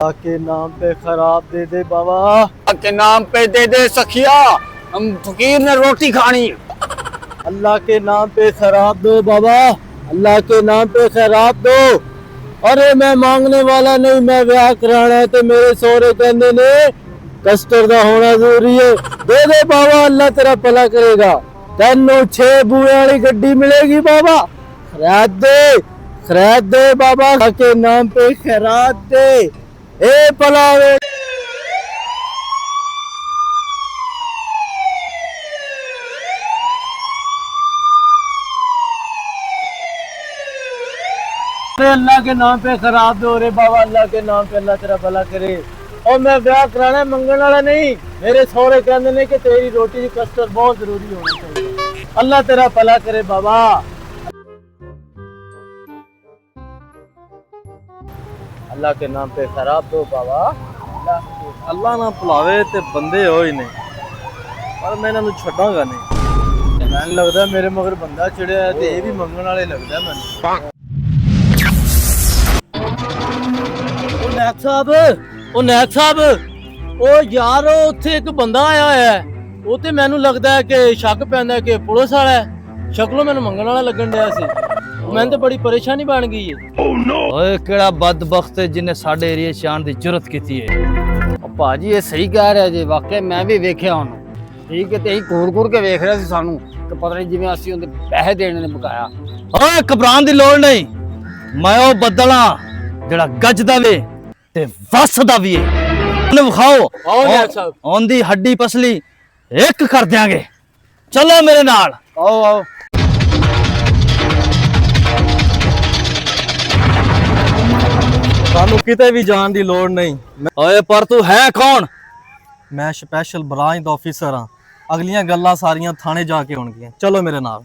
अल्लाह के नाम पे खराब दे दे बाबा। के नाम पे दे दे सखिया, हम फकीर ने रोटी खानी। अल्लाह के नाम पे खराब दो बाबा, अल्लाह के नाम पे खराब दो। अरे मैं मांगने वाला नहीं, मैं ब्याह कराना है तो मेरे सोहरे कहने ने कस्टर का होना जरूरी है। दे दे बाबा, अल्लाह तेरा भला करेगा। तेनों 6 बुए वाली गड्डी मिलेगी बाबा, खैरात दे बाबा, अल्लाह के नाम पे खैरात दे। ए पलावे अल्लाह के नाम पे खराब दो रे बाबा, अल्लाह के नाम पे, अल्लाह तेरा भला करे। और मैं ब्याह कराना मंगने वाला नहीं, मेरे सौरे कहते ने कि तेरी रोटी की कस्टर्ड बहुत जरूरी होनी चाहिए। अल्लाह तेरा भला करे बाबा। अल्लाह के नाम पे खराब दो बाबा। अल्लाह ना भुलावे ते बंदे हो ही नहीं, पर मैं इन्हां नूं छड्डांगा नहीं। मैनूं लगदा मेरे मगर बंदा चिड़िया है ते ये भी मंगण वाले लगदा मैनूं। नैक साहब ओ यार उत्थे एक बंदा आया है, वो ते मैनू लगदा है कि शक पैंदा है कि पुलिस वाला है। शक्लों मैनू मंगण वाला लगन दिया सी, मैनूं तो बड़ी परेशानी बन गई है। ओए केड़ा बदबख्त है जिन्हें साडे एरिया च आण दी जुरत कीती है। भाजी ये सही कह रहा जी, वाकई मैं भी वेख्या उन्होंने। ठीक है, ते असीं घूर के वेख रहे सी, सानू कि पता नहीं जिवें असीं उहदे पैसे देने ने बकाया। ओए घबराण दी लोड़ नहीं, मैं ओ बदल हां जेड़ा गजदा वे ते वसदा भी है। उन्हें विखाओ ओंदी हड्डी पसली एक कर देंगे। चलो मेरे नाल, आओ आओ। सानू किते भी जान दी लोड़ नहीं। ओए पर तू है कौन? मैं स्पेशल ब्रांच दा ऑफिसर हां, अगलियां गल्लां सारियां थाने जाके होणगियां। चलो मेरे नाल।